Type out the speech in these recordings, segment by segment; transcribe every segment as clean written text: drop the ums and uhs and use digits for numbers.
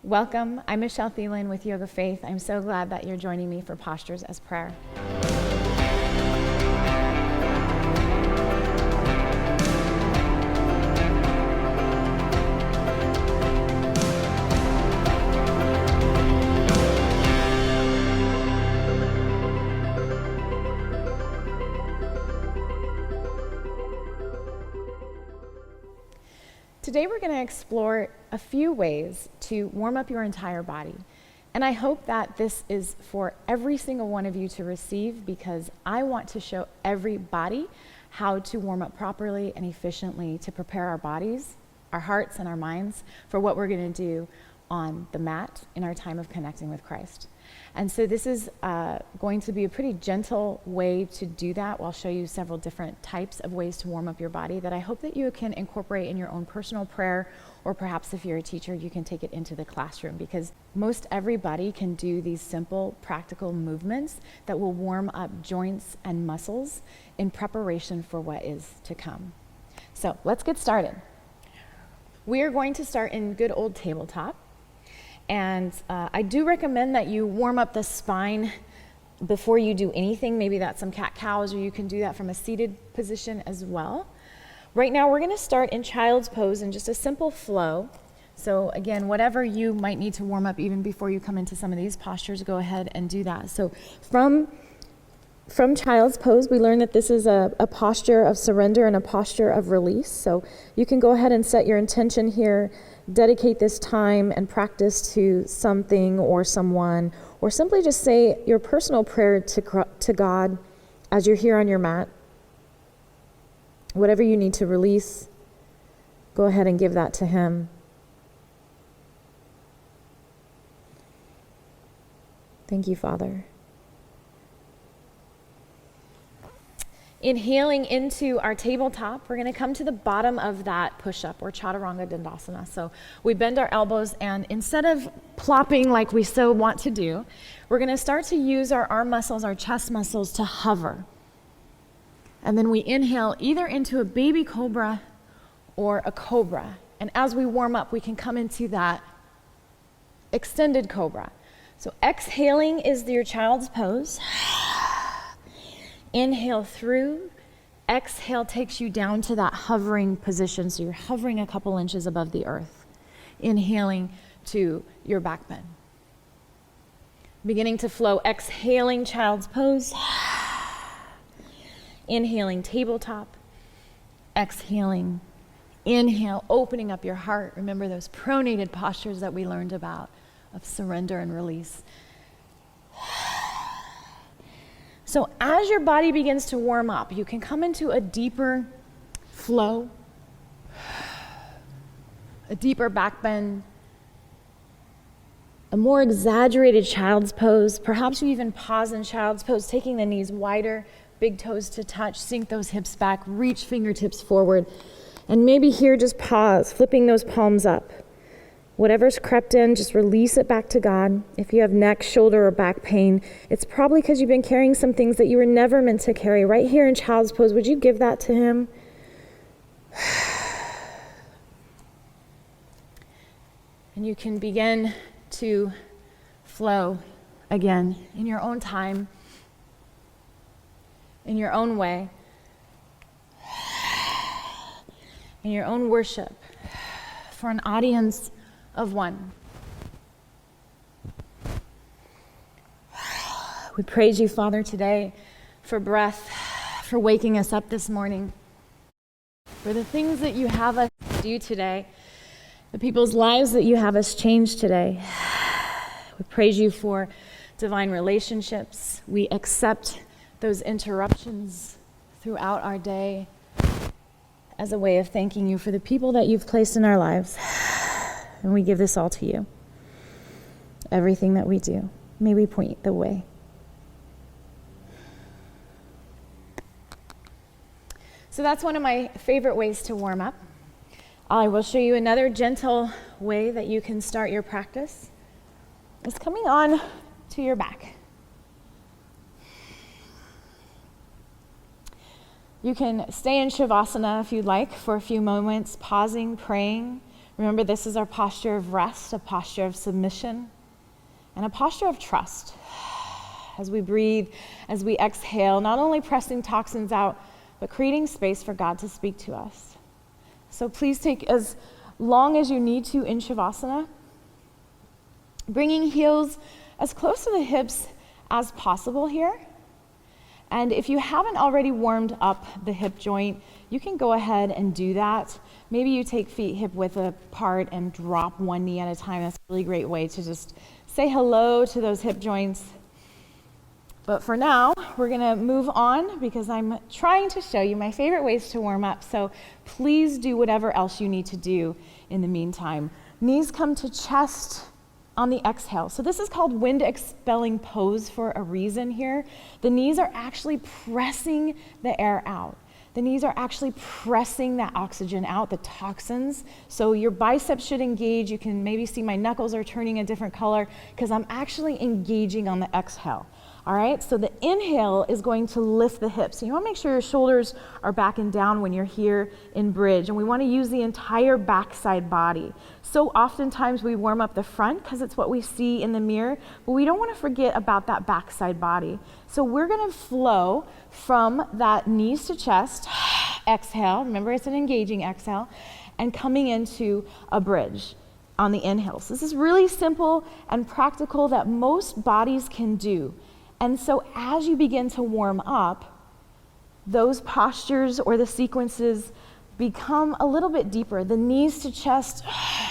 Welcome. I'm Michelle Thielen with Yoga Faith. I'm so glad that you're joining me for Postures as Prayer. Today we're going to explore a few ways to warm up your entire body. And I hope that this is for every single one of you to receive, because I want to show everybody how to warm up properly and efficiently to prepare our bodies, our hearts, and our minds for what we're going to do on the mat in our time of connecting with Christ. And so this is going to be a pretty gentle way to do that. I'll show you several different types of ways to warm up your body that I hope that you can incorporate in your own personal prayer, or perhaps if you're a teacher, you can take it into the classroom, because most everybody can do these simple, practical movements that will warm up joints and muscles in preparation for what is to come. So let's get started. We are going to start in good old tabletop. And I do recommend that you warm up the spine before you do anything. Maybe that's some cat-cows, or you can do that from a seated position as well. Right now, we're going to start in child's pose in just a simple flow. So again, whatever you might need to warm up even before you come into some of these postures, go ahead and do that. So from child's pose, we learned that this is a posture of surrender and a posture of release. So you can go ahead and set your intention here, dedicate this time and practice to something or someone, or simply just say your personal prayer to God as you're here on your mat. Whatever you need to release, go ahead and give that to Him. Thank you, Father. Inhaling into our tabletop, we're going to come to the bottom of that push-up, or Chaturanga Dandasana. So we bend our elbows, and instead of plopping like we so want to do, we're going to start to use our arm muscles, our chest muscles to hover. And then we inhale either into a baby cobra or a cobra. And as we warm up, we can come into that extended cobra. So exhaling is your child's pose. Inhale through, exhale takes you down to that hovering position. So you're hovering a couple inches above the earth. Inhaling to your back bend. Beginning to flow, exhaling child's pose. Inhaling tabletop. Exhaling. Inhale, opening up your heart. Remember those pronated postures that we learned about of surrender and release. So as your body begins to warm up, you can come into a deeper flow, a deeper back bend, a more exaggerated child's pose. Perhaps you even pause in child's pose, taking the knees wider, big toes to touch, sink those hips back, reach fingertips forward, and maybe here just pause, flipping those palms up. Whatever's crept in, just release it back to God. If you have neck, shoulder, or back pain, it's probably because you've been carrying some things that you were never meant to carry. Right here in child's pose, would you give that to Him? And you can begin to flow again in your own time, in your own way, in your own worship, for an audience of one. We praise you, Father, today for breath, for waking us up this morning, for the things that you have us do today, the people's lives that you have us change today. We praise you for divine relationships. We accept those interruptions throughout our day as a way of thanking you for the people that you've placed in our lives. And we give this all to you. Everything that we do, may we point the way. So that's one of my favorite ways to warm up. I will show you another gentle way that you can start your practice. It's coming on to your back. You can stay in Shavasana if you'd like for a few moments, pausing, praying, Remember, this is our posture of rest, a posture of submission, and a posture of trust. As we breathe, as we exhale, not only pressing toxins out, but creating space for God to speak to us. So please take as long as you need to in Shavasana, bringing heels as close to the hips as possible here. And if you haven't already warmed up the hip joint, you can go ahead and do that. Maybe you take feet hip width apart and drop one knee at a time. That's a really great way to just say hello to those hip joints. But for now, we're going to move on because I'm trying to show you my favorite ways to warm up. So please do whatever else you need to do in the meantime. Knees come to chest on the exhale. So this is called wind expelling pose for a reason here. The knees are actually pressing the air out. The knees are actually pressing that oxygen out, the toxins. So your biceps should engage. You can maybe see my knuckles are turning a different color because I'm actually engaging on the exhale. All right, so the inhale is going to lift the hips. So you want to make sure your shoulders are back and down when you're here in bridge. And we want to use the entire backside body. So oftentimes we warm up the front because it's what we see in the mirror, but we don't want to forget about that backside body. So we're going to flow from that knees to chest, exhale, remember it's an engaging exhale, and coming into a bridge on the inhale. So this is really simple and practical that most bodies can do. And so as you begin to warm up, those postures or the sequences become a little bit deeper. The knees to chest,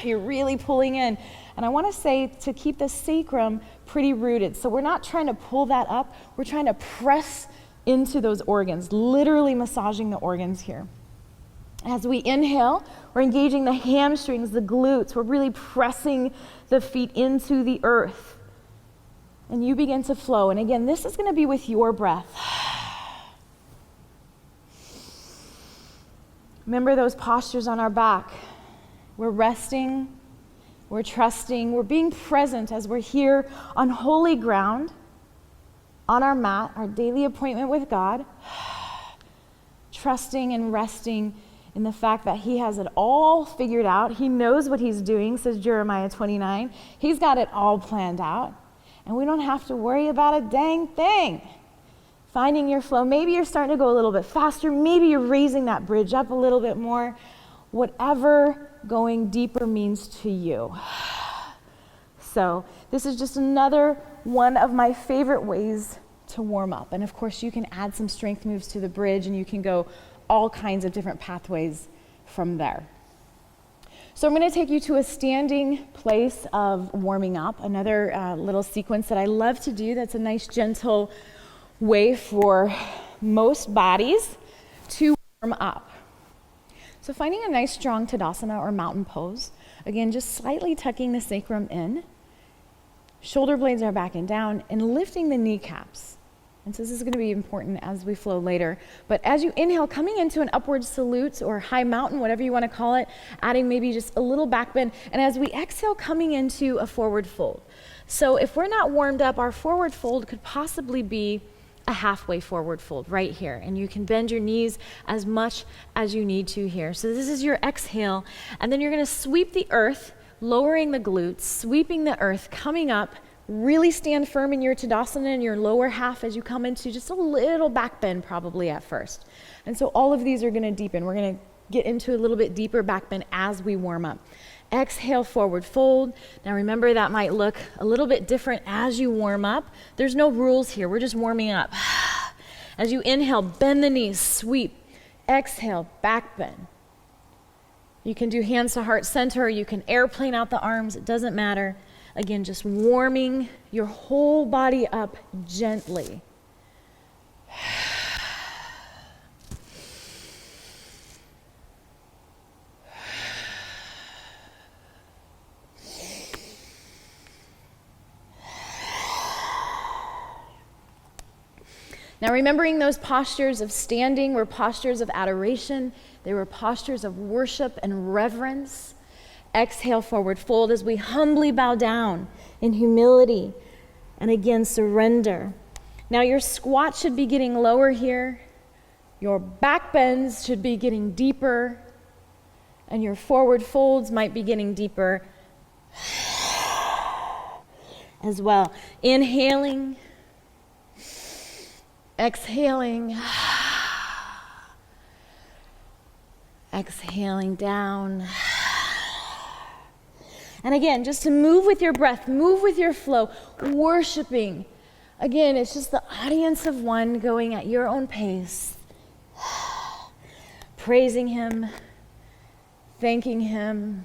you're really pulling in. And I want to say to keep the sacrum pretty rooted. So we're not trying to pull that up, we're trying to press into those organs, literally massaging the organs here. As we inhale, we're engaging the hamstrings, the glutes. We're really pressing the feet into the earth. And you begin to flow. And again, this is going to be with your breath. Remember those postures on our back. We're resting, we're trusting, we're being present as we're here on holy ground, on our mat, our daily appointment with God, trusting and resting in the fact that He has it all figured out. He knows what He's doing, says Jeremiah 29. He's got it all planned out. And we don't have to worry about a dang thing. Finding your flow. Maybe you're starting to go a little bit faster. Maybe you're raising that bridge up a little bit more. Whatever going deeper means to you. So this is just another one of my favorite ways to warm up. And of course, you can add some strength moves to the bridge and you can go all kinds of different pathways from there. So I'm going to take you to a standing place of warming up, another little sequence that I love to do that's a nice gentle way for most bodies to warm up. So finding a nice strong Tadasana or mountain pose, again just slightly tucking the sacrum in, shoulder blades are back and down, and lifting the kneecaps. And so this is going to be important as we flow later. But as you inhale, coming into an upward salute or high mountain, whatever you want to call it, adding maybe just a little back bend. And as we exhale, coming into a forward fold. So if we're not warmed up, our forward fold could possibly be a halfway forward fold right here. And you can bend your knees as much as you need to here. So this is your exhale. And then you're going to sweep the earth, lowering the glutes, sweeping the earth, coming up. Really stand firm in your Tadasana in your lower half as you come into just a little back bend probably at first. And so all of these are going to deepen. We're going to get into a little bit deeper back bend as we warm up. Exhale, forward fold. Now remember that might look a little bit different as you warm up. There's no rules here. We're just warming up. As you inhale, bend the knees, sweep. Exhale, back bend. You can do hands to heart center, or you can airplane out the arms. It doesn't matter. Again, just warming your whole body up gently. Now, remembering those postures of standing were postures of adoration. They were postures of worship and reverence. Exhale, forward fold as we humbly bow down in humility and again surrender. Now your squat should be getting lower here. Your back bends should be getting deeper. And your forward folds might be getting deeper as well. Inhaling, exhaling, exhaling down. And again, just to move with your breath, move with your flow, worshiping. Again, it's just the audience of one going at your own pace, praising him, thanking him,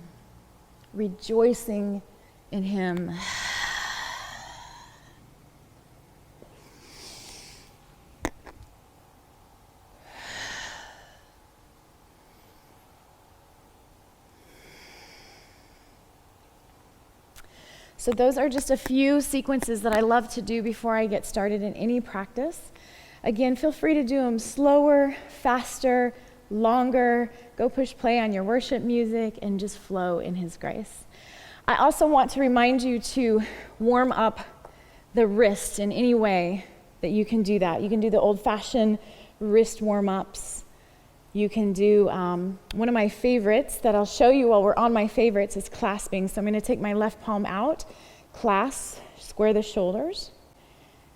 rejoicing in him. So those are just a few sequences that I love to do before I get started in any practice. Again, feel free to do them slower, faster, longer. Go push play on your worship music and just flow in his grace. I also want to remind you to warm up the wrist in any way that you can do that. You can do the old-fashioned wrist warm-ups. You can do one of my favorites that I'll show you while we're on my favorites is clasping. So I'm going to take my left palm out, clasp, square the shoulders,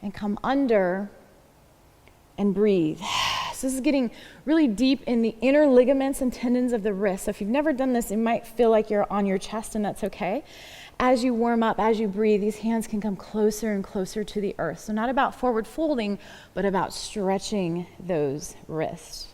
and come under and breathe. So this is getting really deep in the inner ligaments and tendons of the wrist. So if you've never done this, it might feel like you're on your chest, and that's okay. As you warm up, as you breathe, these hands can come closer and closer to the earth. So not about forward folding, but about stretching those wrists.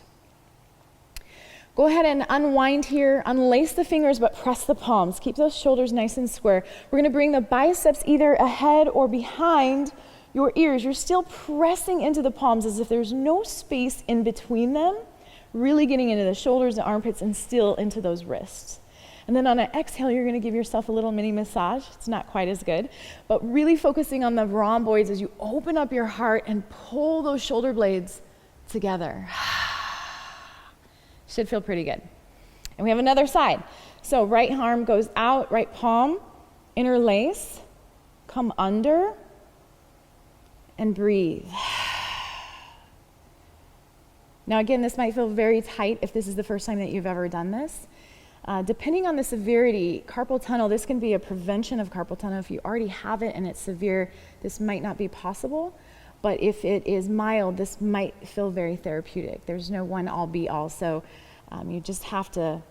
Go ahead and unwind here, unlace the fingers, but press the palms. Keep those shoulders nice and square. We're going to bring the biceps either ahead or behind your ears. You're still pressing into the palms as if there's no space in between them, really getting into the shoulders, the armpits, and still into those wrists. And then on an exhale, you're going to give yourself a little mini massage. It's not quite as good, but really focusing on the rhomboids as you open up your heart and pull those shoulder blades together. Should feel pretty good. And we have another side. So right arm goes out, right palm, interlace, come under, and breathe. Now again, this might feel very tight if this is the first time that you've ever done this. Depending on the severity, carpal tunnel, this can be a prevention of carpal tunnel. If you already have it and it's severe, this might not be possible. But if it is mild, this might feel very therapeutic. There's no one all be all. So you just have to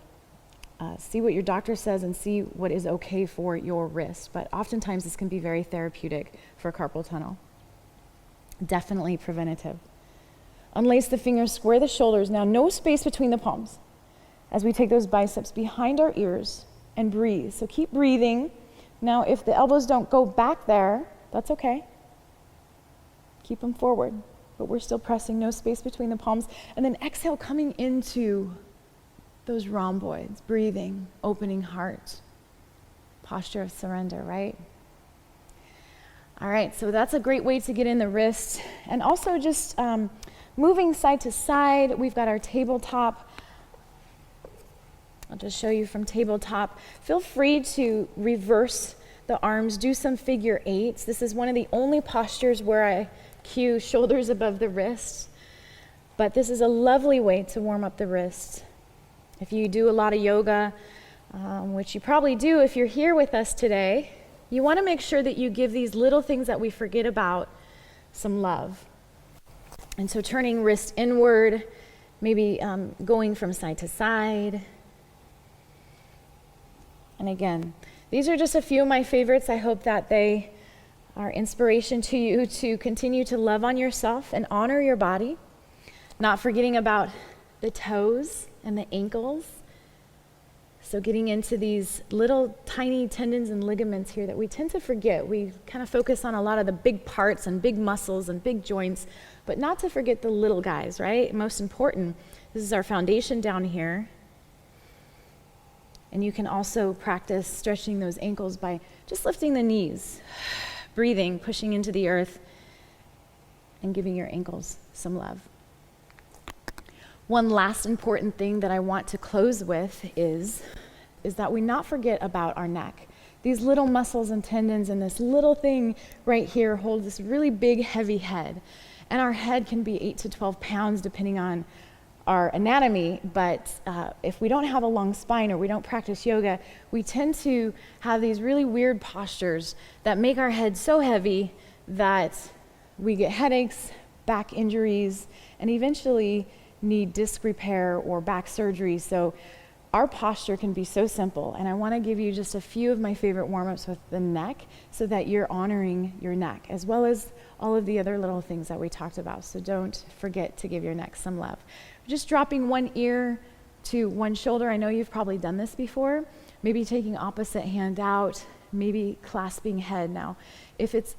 see what your doctor says and see what is okay for your wrist. But oftentimes this can be very therapeutic for carpal tunnel. Definitely preventative. Unlace the fingers, square the shoulders. Now no space between the palms as we take those biceps behind our ears and breathe. So keep breathing. Now if the elbows don't go back there, that's okay. Keep them forward, but we're still pressing, no space between the palms. And then exhale, coming into those rhomboids, breathing, opening heart, posture of surrender, right? All right, so that's a great way to get in the wrist. And also just moving side to side. We've got our tabletop. I'll just show you from tabletop. Feel free to reverse the arms, do some figure eights. This is one of the only postures where I cue shoulders above the wrists, but this is a lovely way to warm up the wrists. If you do a lot of yoga, which you probably do if you're here with us today, you want to make sure that you give these little things that we forget about some love. And so turning wrist inward, maybe going from side to side. And again, these are just a few of my favorites. I hope that they are inspiration to you to continue to love on yourself and honor your body, not forgetting about the toes and the ankles. So getting into these little tiny tendons and ligaments here that we tend to forget. We kind of focus on a lot of the big parts and big muscles and big joints, but not to forget the little guys, right? Most important, this is our foundation down here. And you can also practice stretching those ankles by just lifting the knees, breathing, pushing into the earth, and giving your ankles some love. One last important thing that I want to close with is that we not forget about our neck. These little muscles and tendons and this little thing right here hold this really big, heavy head. And our head can be 8 to 12 pounds depending on our anatomy, but if we don't have a long spine or we don't practice yoga, we tend to have these really weird postures that make our head so heavy that we get headaches, back injuries, and eventually need disc repair or back surgery. So our posture can be so simple, and I want to give you just a few of my favorite warm-ups with the neck so that you're honoring your neck, as well as all of the other little things that we talked about. So don't forget to give your neck some love. Just dropping one ear to one shoulder. I know you've probably done this before. Maybe taking opposite hand out, maybe clasping head. Now, if it's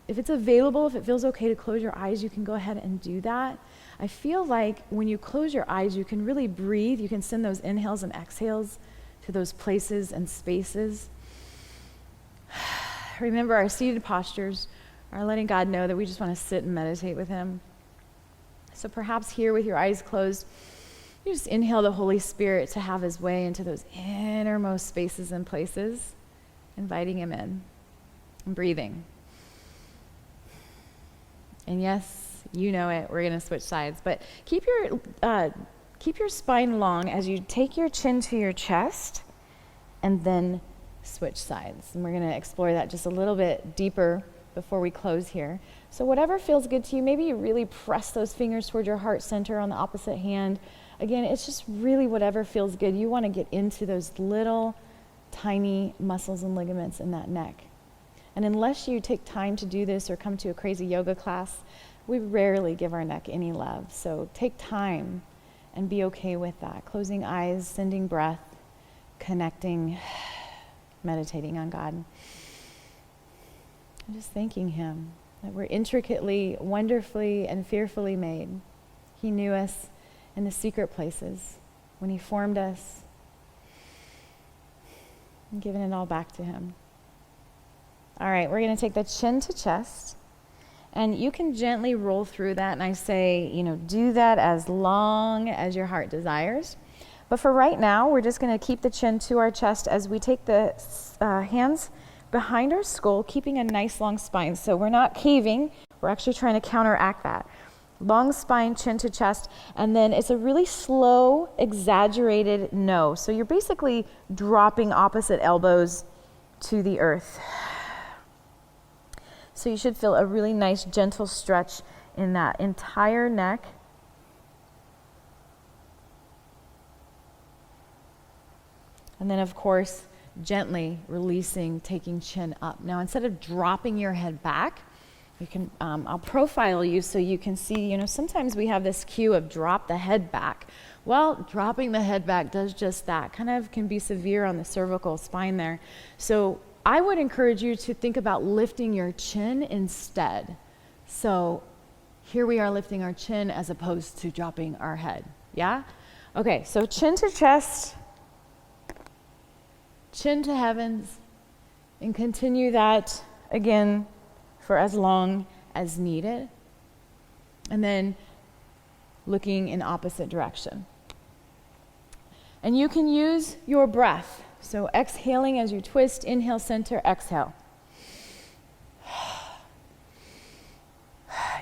available, if it feels okay to close your eyes, you can go ahead and do that. I feel like when you close your eyes, you can really breathe. You can send those inhales and exhales to those places and spaces. Remember, our seated postures are letting God know that we just want to sit and meditate with him. So perhaps here with your eyes closed, you just inhale the Holy Spirit to have his way into those innermost spaces and places, inviting him in and breathing. And yes, you know it, we're going to switch sides, but keep your spine long as you take your chin to your chest and then switch sides. And we're going to explore that just a little bit deeper before we close here. So whatever feels good to you, maybe you really press those fingers toward your heart center on the opposite hand. Again, it's just really whatever feels good. You want to get into those little tiny muscles and ligaments in that neck. And unless you take time to do this or come to a crazy yoga class, we rarely give our neck any love. So take time and be okay with that. Closing eyes, sending breath, connecting, meditating on God. And just thanking him that we're intricately, wonderfully, and fearfully made. He knew us in the secret places when he formed us and given it all back to him. All right, we're going to take the chin to chest. And you can gently roll through that, and I say, do that as long as your heart desires. But for right now, we're just going to keep the chin to our chest as we take the hands behind our skull, keeping a nice long spine. So we're not caving, we're actually trying to counteract that. Long spine, chin to chest, and then it's a really slow, exaggerated no. So you're basically dropping opposite elbows to the earth. So you should feel a really nice, gentle stretch in that entire neck. And then, of course, gently releasing, taking chin up. Now, instead of dropping your head back, you can, I'll profile you so you can see, sometimes we have this cue of drop the head back. Well, dropping the head back does just that. Kind of can be severe on the cervical spine there. So I would encourage you to think about lifting your chin instead. So here we are lifting our chin as opposed to dropping our head. Yeah? Okay, so chin to chest, chin to heavens, and continue that again for as long as needed. And then looking in opposite direction. And you can use your breath. So exhaling as you twist, inhale, center, exhale.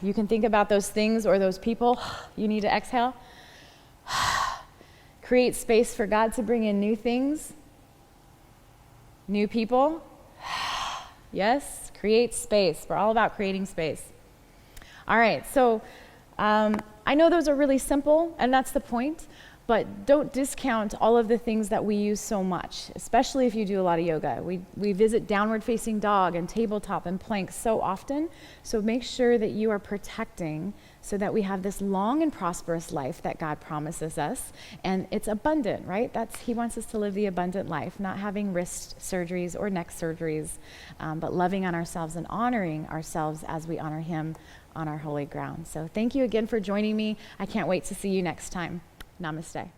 You can think about those things or those people you need to exhale. Create space for God to bring in new things, new people. Yes, create space. We're all about creating space. All right, so I know those are really simple, and that's the point. But don't discount all of the things that we use so much, especially if you do a lot of yoga. We visit downward facing dog and tabletop and plank so often. So make sure that you are protecting so that we have this long and prosperous life that God promises us. And it's abundant, right? He wants us to live the abundant life, not having wrist surgeries or neck surgeries, but loving on ourselves and honoring ourselves as we honor him on our holy ground. So thank you again for joining me. I can't wait to see you next time. Namaste.